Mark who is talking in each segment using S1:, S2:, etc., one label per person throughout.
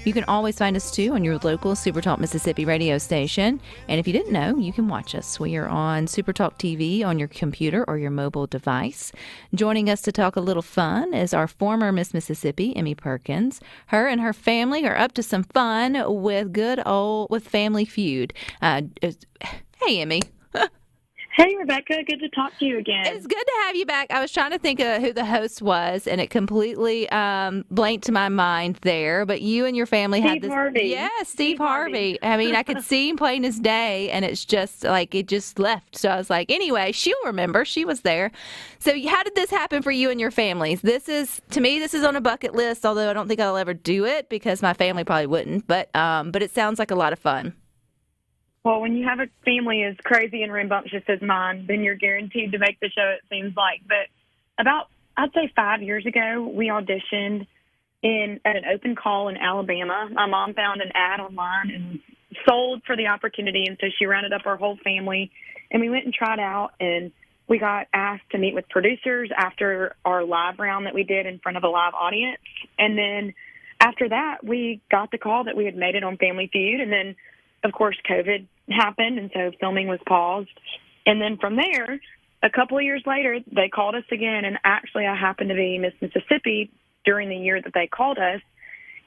S1: You can always find us, too, on your local SuperTalk Mississippi radio station. And if you didn't know, you can watch us. We are on SuperTalk TV on your computer or your mobile device. Joining us to talk a little fun is our former Miss Mississippi, Emmie Perkins. Her and her family are up to some fun with with Family Feud. Hey, Emmie.
S2: Hey, Rebecca. Good to talk to you again.
S1: It's good to have you back. I was trying to think of who the host was, and it completely blanked to my mind there. But you and your family had this.
S2: Harvey.
S1: Yeah, Steve Harvey. I mean, I could see him plain as day, and it's just like it just left. So I was like, anyway, she'll remember. She was there. So how did this happen for you and your families? To me, this is on a bucket list, although I don't think I'll ever do it because my family probably wouldn't. But it sounds like a lot of fun.
S2: Well, when you have a family as crazy and rambunctious as mine, then you're guaranteed to make the show, it seems like. But I'd say 5 years ago, we auditioned at an open call in Alabama. My mom found an ad online and sold for the opportunity, and so she rounded up our whole family. And we went and tried out, and we got asked to meet with producers after our live round that we did in front of a live audience. And then after that, we got the call that we had made it on Family Feud, and then of course, COVID happened, and so filming was paused. And then from there, a couple of years later, they called us again, and actually I happened to be Miss Mississippi during the year that they called us,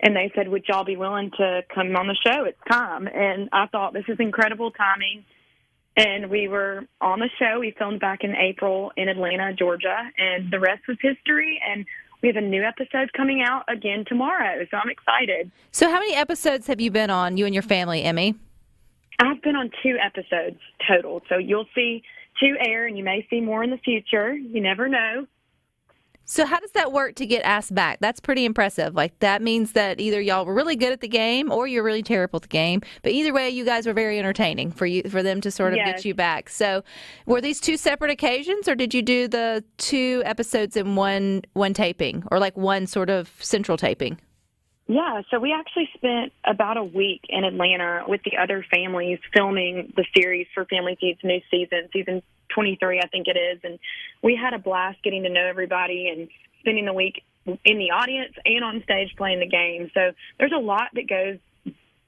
S2: and they said, would y'all be willing to come on the show? It's time. And I thought, this is incredible timing. And we were on the show. We filmed back in April in Atlanta, Georgia, and the rest was history, and we have a new episode coming out again tomorrow, so I'm excited.
S1: So how many episodes have you been on, you and your family, Emmie?
S2: I've been on 2 episodes total, so you'll see 2 air, and you may see more in the future. You never know.
S1: So how does that work to get asked back? That's pretty impressive. Like, that means that either y'all were really good at the game or you're really terrible at the game. But either way, you guys were very entertaining for them to sort of get you back. So were these 2 separate occasions, or did you do the 2 episodes in one taping, or like one sort of central taping?
S2: Yeah, so we actually spent about a week in Atlanta with the other families filming the series for Family Feud's new season 23, I think it is. And we had a blast getting to know everybody and spending the week in the audience and on stage playing the game. So there's a lot that goes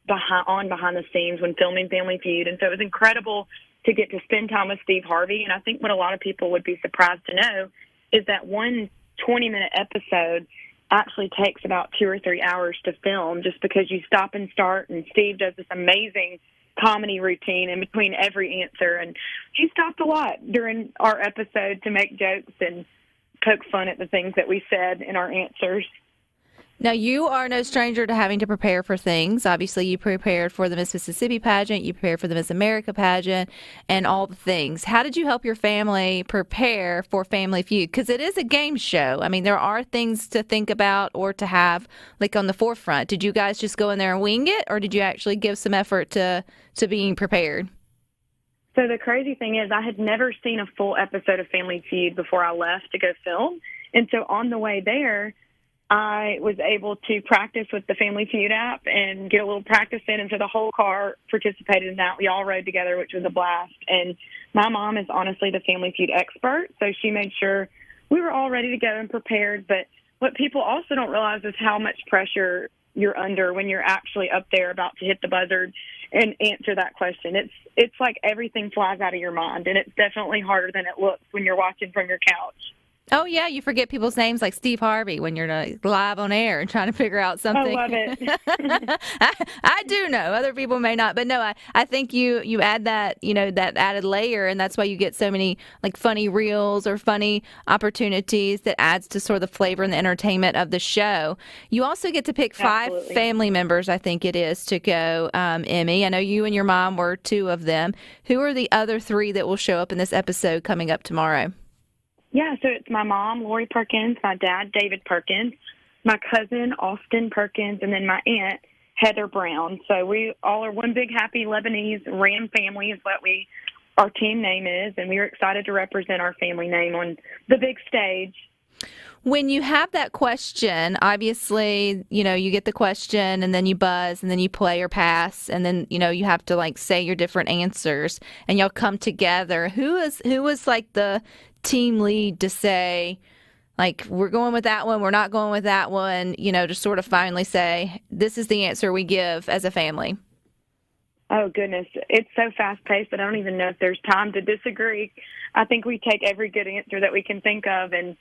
S2: behind the scenes when filming Family Feud. And so it was incredible to get to spend time with Steve Harvey. And I think what a lot of people would be surprised to know is that one 20-minute episode actually takes about 2 or 3 hours to film, just because you stop and start, and Steve does this amazing comedy routine in between every answer. And he stopped a lot during our episode to make jokes and poke fun at the things that we said in our answers.
S1: Now, you are no stranger to having to prepare for things. Obviously, you prepared for the Miss Mississippi pageant, you prepared for the Miss America pageant, and all the things. How did you help your family prepare for Family Feud? Because it is a game show. I mean, there are things to think about or to have, like, on the forefront. Did you guys just go in there and wing it, or did you actually give some effort to being prepared?
S2: So the crazy thing is, I had never seen a full episode of Family Feud before I left to go film. And so on the way there, I was able to practice with the Family Feud app and get a little practice in, and so the whole car participated in that. We all rode together, which was a blast. And my mom is honestly the Family Feud expert, so she made sure we were all ready to go and prepared. But what people also don't realize is how much pressure you're under when you're actually up there about to hit the buzzer and answer that question. It's like everything flies out of your mind, and it's definitely harder than it looks when you're watching from your couch.
S1: Oh, yeah, you forget people's names like Steve Harvey when you're live on air and trying to figure out something.
S2: I love it.
S1: I do know. Other people may not. But no, I think you add that, that added layer, and that's why you get so many like funny reels or funny opportunities that adds to sort of the flavor and the entertainment of the show. You also get to pick 5
S2: Absolutely.
S1: family members, I think it is, to go, Emmie. I know you and your mom were 2 of them. Who are the other 3 that will show up in this episode coming up tomorrow?
S2: Yeah, so it's my mom, Lori Perkins, my dad, David Perkins, my cousin, Austin Perkins, and then my aunt, Heather Brown. So we all are one big happy Lebanese Ram family is what our team name is, and we are excited to represent our family name on the big stage.
S1: When you have that question, obviously, you get the question and then you buzz and then you play or pass and then, you have to like say your different answers and y'all come together. Who was like the team lead to say, like, we're going with that one, we're not going with that one, to sort of finally say, this is the answer we give as a family?
S2: Oh, goodness. It's so fast-paced that I don't even know if there's time to disagree. I think we take every good answer that we can think of and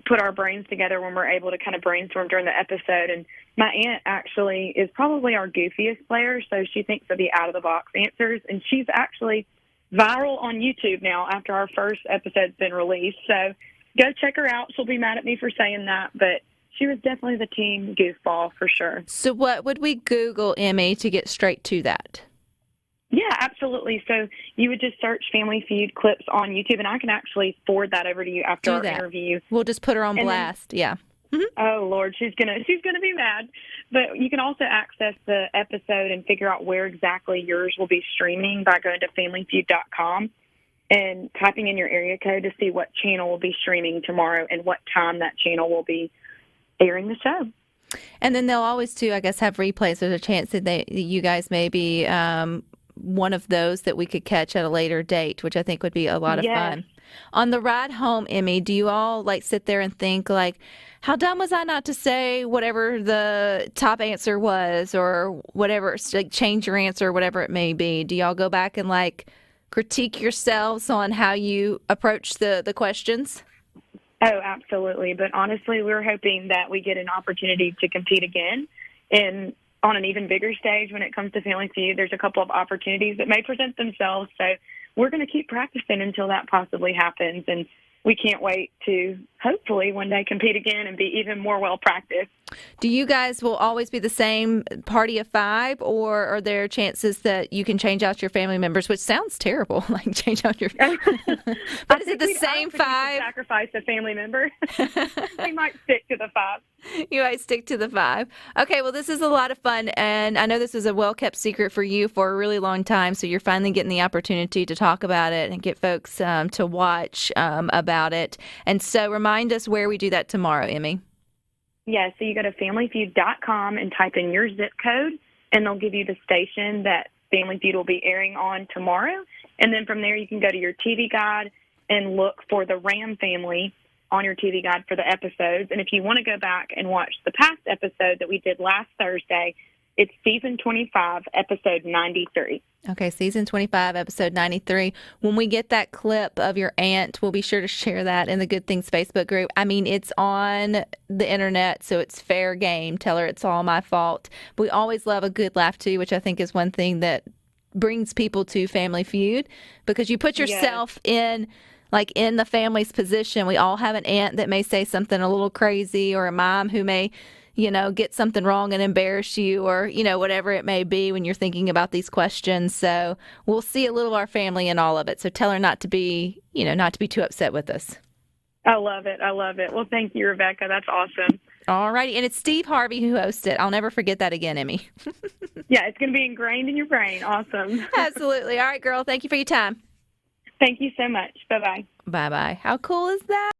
S2: put our brains together when we're able to kind of brainstorm during the episode. And my aunt actually is probably our goofiest player, so she thinks of the out-of-the-box answers, and she's actually viral on YouTube now after our first episode's been released. So go check her out. She'll be mad at me for saying that, but she was definitely the team goofball for sure.
S1: So what would we Google, Emmie, to get straight to that?
S2: Yeah, absolutely. So you would just search Family Feud clips on YouTube, and I can actually forward that over to you after our interview.
S1: We'll just put her on blast. Yeah. Mm-hmm.
S2: Oh Lord, she's gonna be mad. But you can also access the episode and figure out where exactly yours will be streaming by going to FamilyFeud.com and typing in your area code to see what channel will be streaming tomorrow and what time that channel will be airing the show.
S1: And then they'll always, too, I guess, have replays. There's a chance that you guys may be one of those that we could catch at a later date, which I think would be a lot of fun. On the ride home, Emmie, do you all sit there and think how dumb was I not to say whatever the top answer was, or whatever, change your answer, whatever it may be? Do y'all go back and critique yourselves on how you approach the questions?
S2: Oh, absolutely. But honestly, we're hoping that we get an opportunity to compete again and on an even bigger stage when it comes to Family Feud. There's a couple of opportunities that may present themselves, so we're going to keep practicing until that possibly happens, and we can't wait to hopefully one day compete again and be even more well-practiced.
S1: Do you guys will always be the same party of 5, or are there chances that you can change out your family members, which sounds terrible, change out your but is it the same 5?
S2: Sacrifice a family member. We might stick to the 5.
S1: You might stick to the 5. Okay, well, this is a lot of fun, and I know this is a well-kept secret for you for a really long time, so you're finally getting the opportunity to talk about it and get folks to watch about it. And so remind us where we do that tomorrow, Emmie.
S2: Yeah, so you go to FamilyFeud.com and type in your zip code, and they'll give you the station that Family Feud will be airing on tomorrow. And then from there, you can go to your TV guide and look for the Ram family on your TV guide for the episodes. And if you want to go back and watch the past episode that we did last Thursday, it's season 25, episode 93.
S1: Okay, season 25, episode 93. When we get that clip of your aunt, we'll be sure to share that in the Good Things Facebook group. I mean, it's on the internet, so it's fair game. Tell her it's all my fault. We always love a good laugh, too, which I think is one thing that brings people to Family Feud, because you put yourself in the family's position. We all have an aunt that may say something a little crazy, or a mom who may get something wrong and embarrass you, or, whatever it may be when you're thinking about these questions. So we'll see a little of our family in all of it. So tell her not to be too upset with us.
S2: I love it. Well, thank you, Rebecca. That's awesome.
S1: All righty. And it's Steve Harvey who hosts it. I'll never forget that again, Emmie.
S2: Yeah, it's going to be ingrained in your brain. Awesome.
S1: Absolutely. All right, girl. Thank you for your time.
S2: Thank you so much. Bye-bye.
S1: Bye-bye. How cool is that?